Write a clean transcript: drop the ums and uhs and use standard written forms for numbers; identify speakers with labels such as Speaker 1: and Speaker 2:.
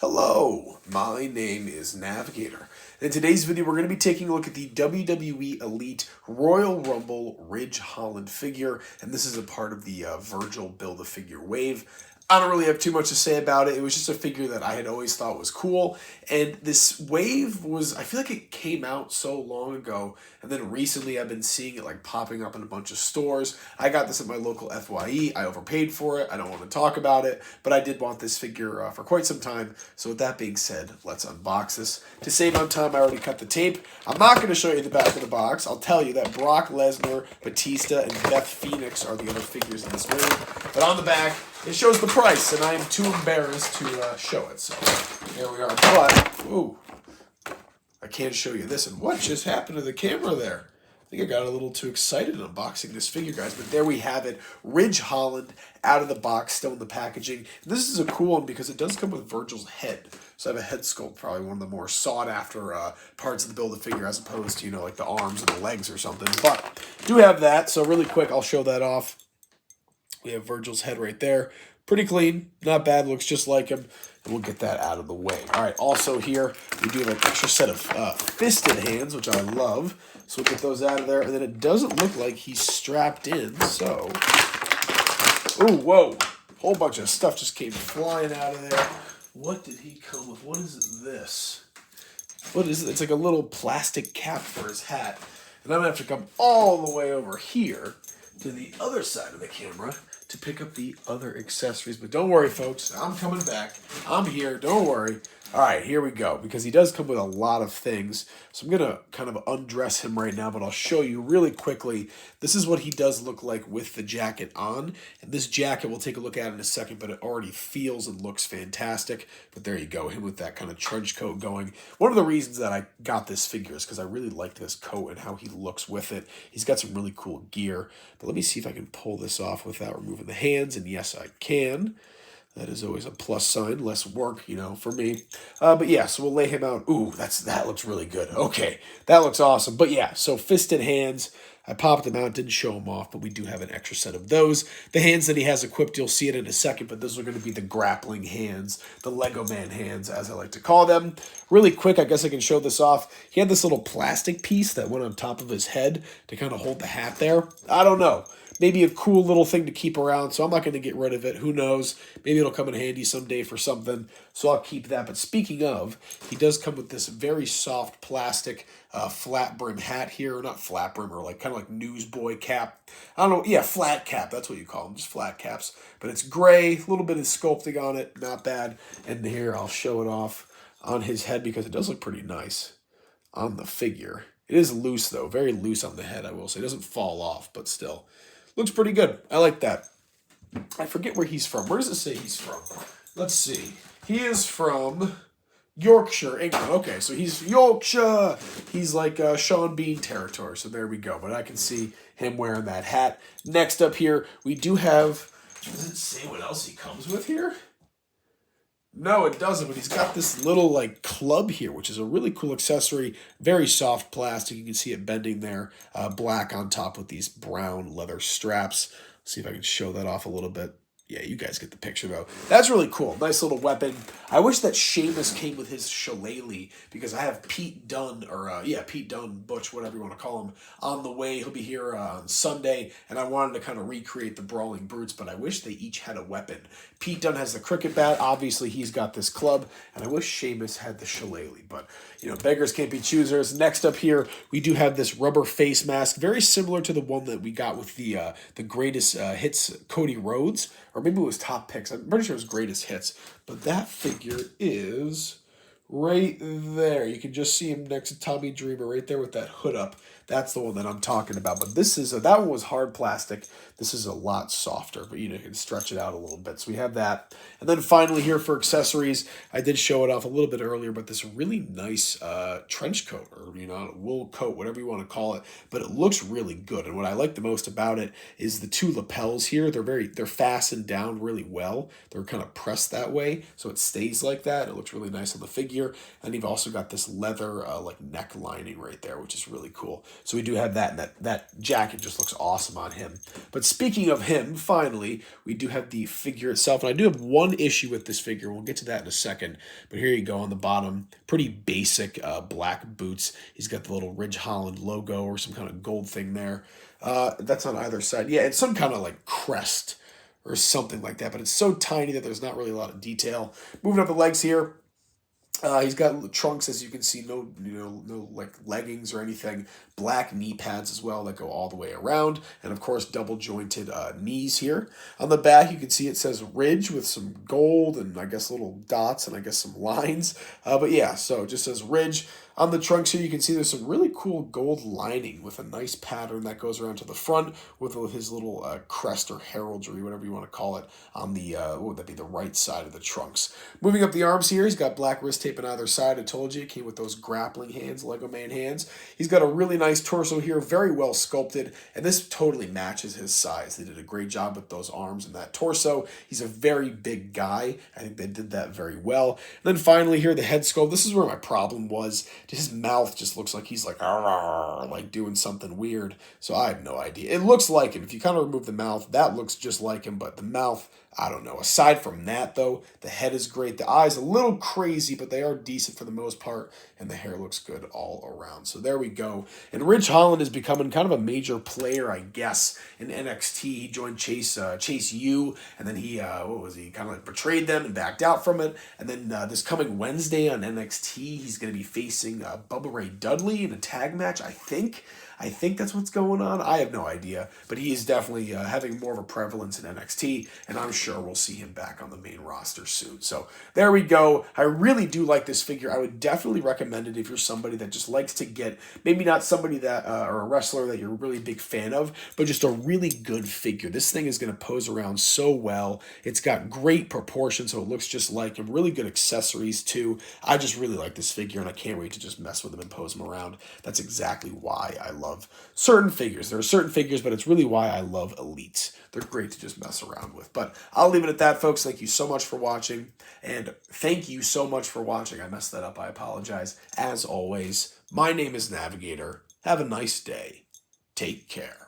Speaker 1: Hello, my name is Navigator. In today's video, we're going to be taking a look at the WWE Elite Royal Rumble Ridge Holland figure, and this is a part of the Virgil Build-A-Figure wave. I don't really have too much to say about it. It was just a figure that I had always thought was cool, and this wave was, I feel like it came out so long ago, and then recently I've been seeing it like popping up in a bunch of stores. I got this at my local FYE. I overpaid for it. I don't want to talk about it, but I did want this figure for quite some time. So with that being said, let's unbox this. To save on time, I already cut the tape. I'm not going to show you the back of the box. I'll tell you that Brock Lesnar, Batista, and Beth Phoenix are the other figures in this wave. But on the back, it shows the price, and I am too embarrassed to show it. So here we are. But, ooh, I can't show you this. And what just happened to the camera there? I think I got a little too excited unboxing this figure, guys. But there we have it. Ridge Holland out of the box, still in the packaging. And this is a cool one because it does come with Virgil's head. So I have a head sculpt, probably one of the more sought-after parts of the Build-A-Figure as opposed to, you know, like the arms and the legs or something. But do have that. So really quick, I'll show that off. We have Virgil's head right there. Pretty clean. Not bad. Looks just like him. And we'll get that out of the way. All right. Also here, we do have an extra set of fisted hands, which I love. So we'll get those out of there. And then it doesn't look like he's strapped in. So, ooh, whoa. Whole bunch of stuff just came flying out of there. What did he come with? What is this? What is it? It's like a little plastic cap for his hat. And I'm going to have to come all the way over here to the other side of the camera to pick up the other accessories. But don't worry, folks. I'm coming back. I'm here. Don't worry. All right, here we go. Because he does come with a lot of things. So I'm going to kind of undress him right now, but I'll show you really quickly. This is what he does look like with the jacket on. And this jacket we'll take a look at in a second, but it already feels and looks fantastic. But there you go, him with that kind of trench coat going. One of the reasons that I got this figure is because I really liked this coat and how he looks with it. He's got some really cool gear. But let me see if I can pull this off without removing the hands. And yes, I can. That is always a plus sign, less work, you know, for me. But yeah, so we'll lay him out. Ooh, that looks really good. Okay, that looks awesome. But yeah, so fisted hands. I popped them out, didn't show them off, but we do have an extra set of those. The hands that he has equipped, you'll see it in a second, but those are going to be the grappling hands, the Lego Man hands, as I like to call them. Really quick, I guess I can show this off. He had this little plastic piece that went on top of his head to kind of hold the hat there. I don't know. Maybe a cool little thing to keep around, so I'm not going to get rid of it. Who knows? Maybe it'll come in handy someday for something, so I'll keep that. But speaking of, he does come with this very soft plastic flat brim hat here. Or not flat brim, or like kind of like newsboy cap. I don't know. Yeah, flat cap. That's what you call them, just flat caps. But it's gray, a little bit of sculpting on it. Not bad. And here, I'll show it off on his head because it does look pretty nice on the figure. It is loose, though. Very loose on the head, I will say. It doesn't fall off, but still. Looks pretty good. I like that. I forget where he's from. Where does it say he's from? Let's see. He is from Yorkshire, England. Okay, so he's Yorkshire. He's like Sean Bean territory. So there we go. But I can see him wearing that hat. Next up here, we do have... Does it say what else he comes with here? No, it doesn't, but he's got this little like club here, which is a really cool accessory. Very soft plastic. You can see it bending there. Black on top with these brown leather straps. See if I can show that off a little bit. Yeah, you guys get the picture, though. That's really cool. Nice little weapon. I wish that Sheamus came with his shillelagh, because I have Pete Dunne, or, Pete Dunne, Butch, whatever you want to call him, on the way. He'll be here on Sunday, and I wanted to kind of recreate the Brawling Brutes, but I wish they each had a weapon. Pete Dunne has the cricket bat. Obviously, he's got this club, and I wish Sheamus had the shillelagh, but, you know, beggars can't be choosers. Next up here, we do have this rubber face mask, very similar to the one that we got with the greatest hits Cody Rhodes, or maybe it was Top Picks. I'm pretty sure it was Greatest Hits. But that figure is right there. You can just see him next to Tommy Dreamer right there with that hood up. That's the one that I'm talking about. But this is that one was hard plastic. This is a lot softer, but you know, you can stretch it out a little bit. So we have that. And then finally here for accessories, I did show it off a little bit earlier, but this really nice trench coat, or you know, wool coat, whatever you want to call it. But it looks really good. And what I like the most about it is the two lapels here. They're fastened down really well. They're kind of pressed that way, so it stays like that. It looks really nice on the figure. figure. And you've also got this leather like neck lining right there, which is really cool. So we do have that, and that jacket just looks awesome on him. But speaking of him, finally, we do have the figure itself. And I do have one issue with this figure. We'll get to that in a second. But here you go on the bottom. Pretty basic black boots. He's got the little Ridge Holland logo or some kind of gold thing there. That's on either side. Yeah, it's some kind of like crest or something like that. But it's so tiny that there's not really a lot of detail. Moving up the legs here. He's got trunks, as you can see, no like leggings or anything. Black knee pads as well that go all the way around, and of course double jointed knees here. On the back, you can see it says Ridge with some gold and I guess little dots and I guess some lines. But yeah, so it just says Ridge. On the trunks here, you can see there's some really cool gold lining with a nice pattern that goes around to the front with his little crest or heraldry, whatever you want to call it, on the, what would that be, the right side of the trunks. Moving up the arms here, he's got black wrist tape on either side. I told you, it came with those grappling hands, Lego Man hands. He's got a really nice torso here, very well sculpted, and this totally matches his size. They did a great job with those arms and that torso. He's a very big guy. I think they did that very well. And then finally here, the head sculpt. This is where my problem was. His mouth just looks like he's like doing something weird. So I have no idea. It looks like him. If you kind of remove the mouth, that looks just like him. But the mouth, I don't know. Aside from that, though, the head is great. The eyes a little crazy, but they are decent for the most part. And the hair looks good all around. So there we go. And Ridge Holland is becoming kind of a major player, I guess, in NXT. He joined Chase U, and then he, kind of like betrayed them and backed out from it. And then this coming Wednesday on NXT, he's going to be facing Bubba Ray Dudley in a tag match, I think. I think that's what's going on. I have no idea. But he is definitely having more of a prevalence in NXT, and I'm sure we'll see him back on the main roster soon. So there we go. I really do like this figure. I would definitely recommend it if you're somebody that just likes to get, maybe not somebody that, or a wrestler that you're a really big fan of, but just a really good figure. This thing is going to pose around so well. It's got great proportions, so it looks just like him. Really good accessories, too. I just really like this figure, and I can't wait to just mess with him and pose him around. That's exactly why I love certain figures. There are certain figures, but it's really why I love Elites. They're great to just mess around with. But I'll leave it at that, folks. Thank you so much for watching. And thank you so much for watching. I messed that up. I apologize. As always, my name is Navigator. Have a nice day. Take care.